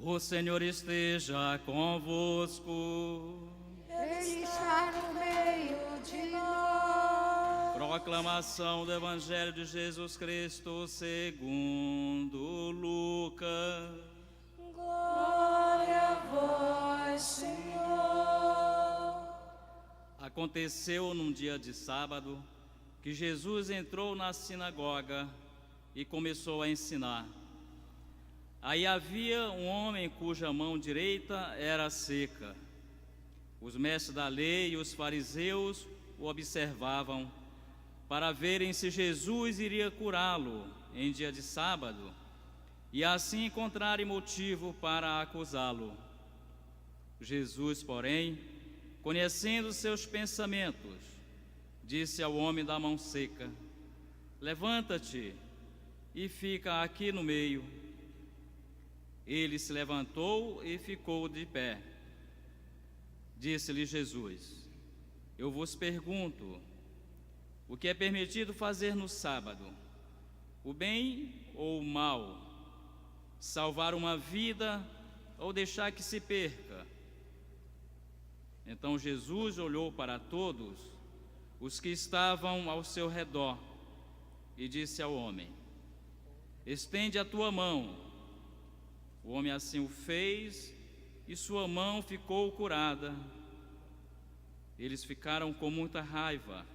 O Senhor esteja convosco. Ele está no meio de nós. Proclamação do Evangelho de Jesus Cristo segundo Lucas. Glória a vós, Senhor. Aconteceu num dia de sábado que Jesus entrou na sinagoga e começou a ensinar. Aí havia um homem cuja mão direita era seca. Os mestres da lei e os fariseus o observavam para verem se Jesus iria curá-lo em dia de sábado e assim encontrarem motivo para acusá-lo. Jesus, porém, conhecendo seus pensamentos, disse ao homem da mão seca: levanta-te e fica aqui no meio. Ele se levantou e ficou de pé. Disse-lhe Jesus: eu vos pergunto, o que é permitido fazer no sábado? O bem ou o mal? Salvar uma vida ou deixar que se perca? Então Jesus olhou para todos os que estavam ao seu redor e disse ao homem: estende a tua mão. O homem assim o fez e sua mão ficou curada. Eles ficaram com muita raiva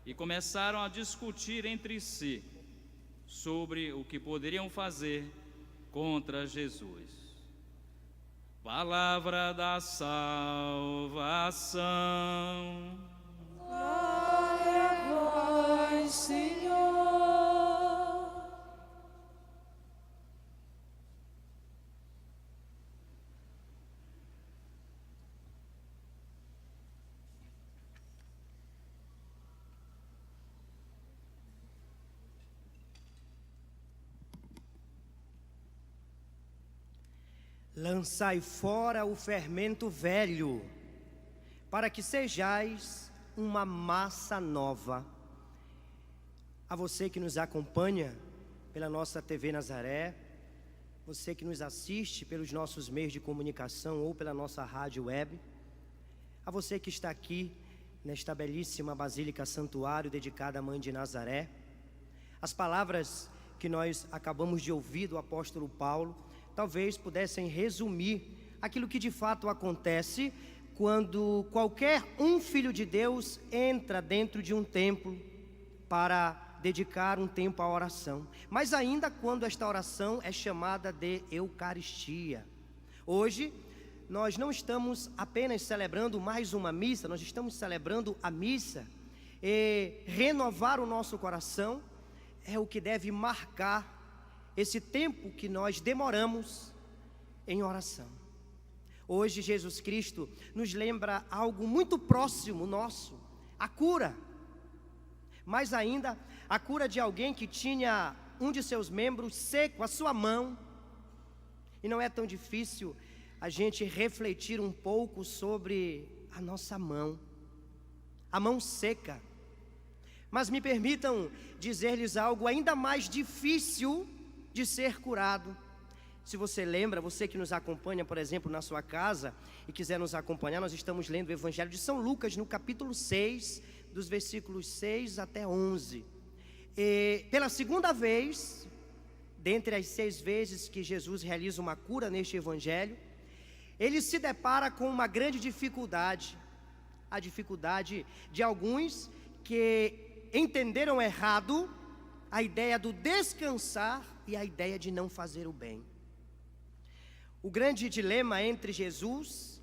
e começaram a discutir entre si sobre o que poderiam fazer contra Jesus. Palavra da salvação. Glória a vós, Senhor. Lançai fora o fermento velho, para que sejais uma massa nova. A você que nos acompanha pela nossa TV Nazaré, você que nos assiste pelos nossos meios de comunicação ou pela nossa rádio web, a você que está aqui nesta belíssima Basílica Santuário dedicada à Mãe de Nazaré, as palavras que nós acabamos de ouvir do apóstolo Paulo talvez pudessem resumir aquilo que de fato acontece quando qualquer um filho de Deus entra dentro de um templo para dedicar um tempo à oração, mas ainda quando esta oração é chamada de Eucaristia. Hoje nós não estamos apenas celebrando mais uma missa, nós estamos celebrando a missa, e renovar o nosso coração é o que deve marcar esse tempo que nós demoramos em oração. Hoje Jesus Cristo nos lembra algo muito próximo nosso, a cura. Mais ainda, a cura de alguém que tinha um de seus membros seco, a sua mão. E não é tão difícil a gente refletir um pouco sobre a nossa mão, a mão seca. Mas me permitam dizer-lhes algo ainda mais difícil de ser curado. Se você lembra, você que nos acompanha, por exemplo, na sua casa e quiser nos acompanhar, nós estamos lendo o Evangelho de São Lucas, no capítulo 6, dos versículos 6 até 11. E pela segunda vez, dentre as 6 vezes que Jesus realiza uma cura neste Evangelho, ele se depara com uma grande dificuldade, a dificuldade de alguns que entenderam errado a ideia do descansar e a ideia de não fazer o bem. O grande dilema entre Jesus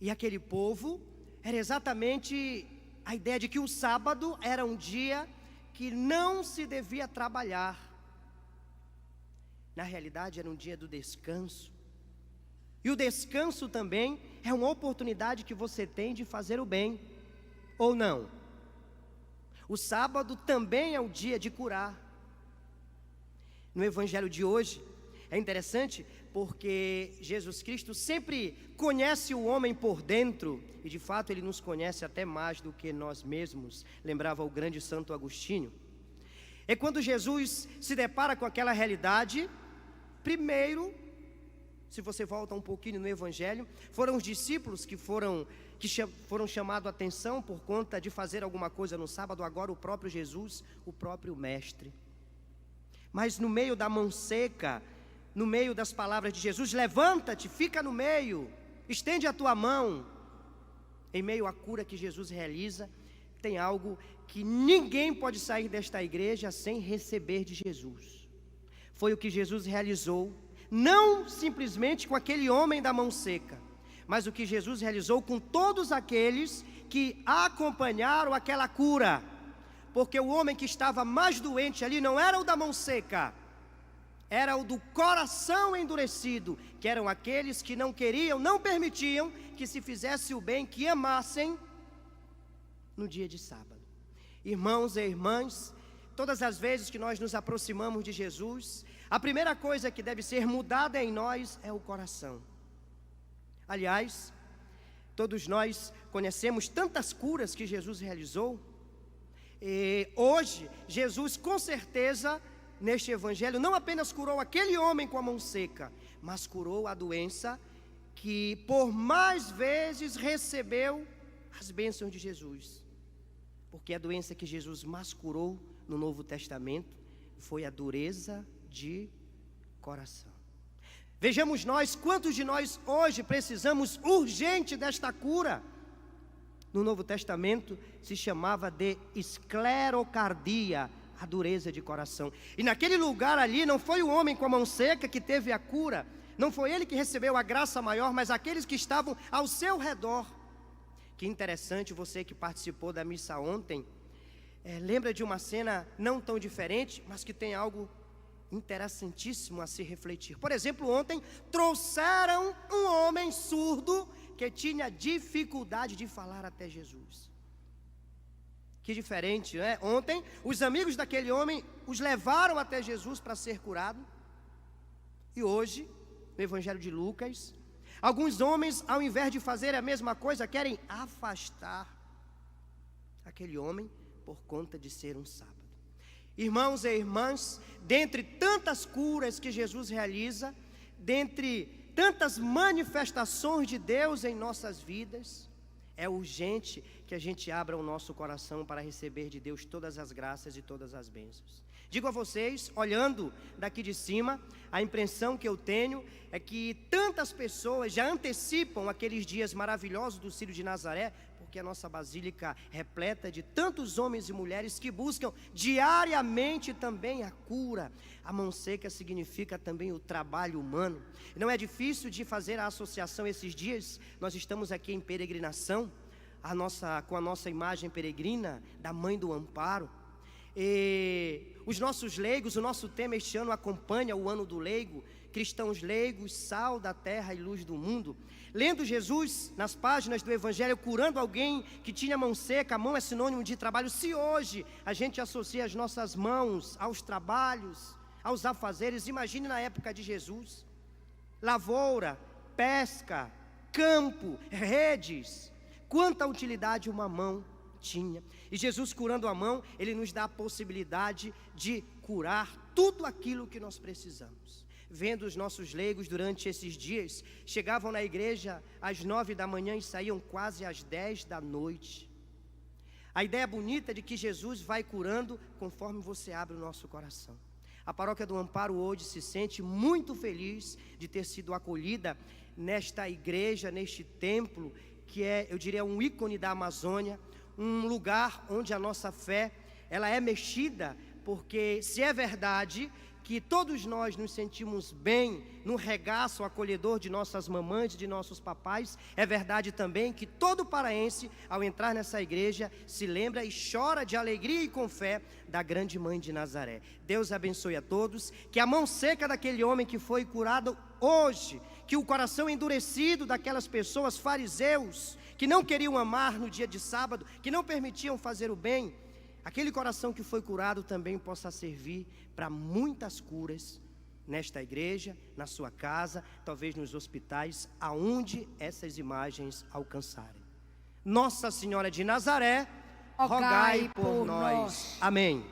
e aquele povo era exatamente a ideia de que o sábado era um dia que não se devia trabalhar. Na realidade era um dia do descanso. E o descanso também é uma oportunidade que você tem de fazer o bem, ou não? O sábado também é o dia de curar. No Evangelho de hoje, é interessante porque Jesus Cristo sempre conhece o homem por dentro, e de fato Ele nos conhece até mais do que nós mesmos, lembrava o grande Santo Agostinho. E quando Jesus se depara com aquela realidade, primeiro Se você volta um pouquinho no Evangelho, foram os discípulos que foram chamados a atenção por conta de fazer alguma coisa no sábado, agora o próprio Jesus, o próprio Mestre. Mas no meio da mão seca, no meio das palavras de Jesus, levanta-te, fica no meio, estende a tua mão. Em meio à cura que Jesus realiza, tem algo que ninguém pode sair desta igreja sem receber de Jesus. Foi o que Jesus realizou, não simplesmente com aquele homem da mão seca, mas o que Jesus realizou com todos aqueles que acompanharam aquela cura. Porque o homem que estava mais doente ali não era o da mão seca, era o do coração endurecido, que eram aqueles que não queriam, não permitiam que se fizesse o bem, que amassem no dia de sábado. Irmãos e irmãs, todas as vezes que nós nos aproximamos de Jesus, a primeira coisa que deve ser mudada em nós é o coração. Aliás, todos nós conhecemos tantas curas que Jesus realizou, e hoje Jesus com certeza neste evangelho não apenas curou aquele homem com a mão seca, mas curou a doença que por mais vezes recebeu as bênçãos de Jesus. Porque a doença que Jesus mais curou no Novo Testamento foi a dureza de coração. Vejamos nós, quantos de nós hoje precisamos urgente desta cura. No Novo Testamento se chamava de esclerocardia, a dureza de coração. E naquele lugar ali não foi o homem com a mão seca que teve a cura, não foi ele que recebeu a graça maior, mas aqueles que estavam ao seu redor. Que interessante, você que participou da missa ontem, lembra de uma cena não tão diferente, mas que tem algo interessantíssimo a se refletir. Por exemplo, ontem trouxeram um homem surdo que tinha dificuldade de falar até Jesus. Que diferente, né? Ontem, os amigos daquele homem os levaram até Jesus para ser curado. E hoje, no Evangelho de Lucas, alguns homens, ao invés de fazer a mesma coisa, querem afastar aquele homem por conta de ser um sábado. Irmãos e irmãs, dentre tantas curas que Jesus realiza, dentre tantas manifestações de Deus em nossas vidas, é urgente que a gente abra o nosso coração para receber de Deus todas as graças e todas as bênçãos. Digo a vocês, olhando daqui de cima, a impressão que eu tenho é que tantas pessoas já antecipam aqueles dias maravilhosos do Círio de Nazaré, porque a nossa basílica repleta de tantos homens e mulheres que buscam diariamente também a cura. A mão seca significa também o trabalho humano. Não é difícil de fazer a associação esses dias. Nós estamos aqui em peregrinação, com a nossa imagem peregrina da Mãe do Amparo. E os nossos leigos, o nosso tema este ano acompanha o ano do leigo, cristãos leigos, sal da terra e luz do mundo. Lendo Jesus nas páginas do Evangelho, curando alguém que tinha mão seca, a mão é sinônimo de trabalho. Se hoje a gente associa as nossas mãos aos trabalhos, aos afazeres, imagine na época de Jesus. Lavoura, pesca, campo, redes, quanta utilidade uma mão tinha. E Jesus curando a mão, Ele nos dá a possibilidade de curar tudo aquilo que nós precisamos. Vendo os nossos leigos durante esses dias, chegavam na igreja às 9 da manhã e saíam quase às 10 da noite. A ideia bonita de que Jesus vai curando conforme você abre o nosso coração. A Paróquia do Amparo hoje se sente muito feliz de ter sido acolhida nesta igreja, neste templo, que é, eu diria, um ícone da Amazônia, um lugar onde a nossa fé, ela é mexida, porque se é verdade que todos nós nos sentimos bem no regaço acolhedor de nossas mamães e de nossos papais, é verdade também que todo paraense, ao entrar nessa igreja, se lembra e chora de alegria e com fé da grande mãe de Nazaré. Deus abençoe a todos, que a mão seca daquele homem que foi curado hoje, que o coração endurecido daquelas pessoas, fariseus, que não queriam amar no dia de sábado, que não permitiam fazer o bem, aquele coração que foi curado também possa servir para muitas curas nesta igreja, na sua casa, talvez nos hospitais, aonde essas imagens alcançarem. Nossa Senhora de Nazaré, rogai por nós. Amém.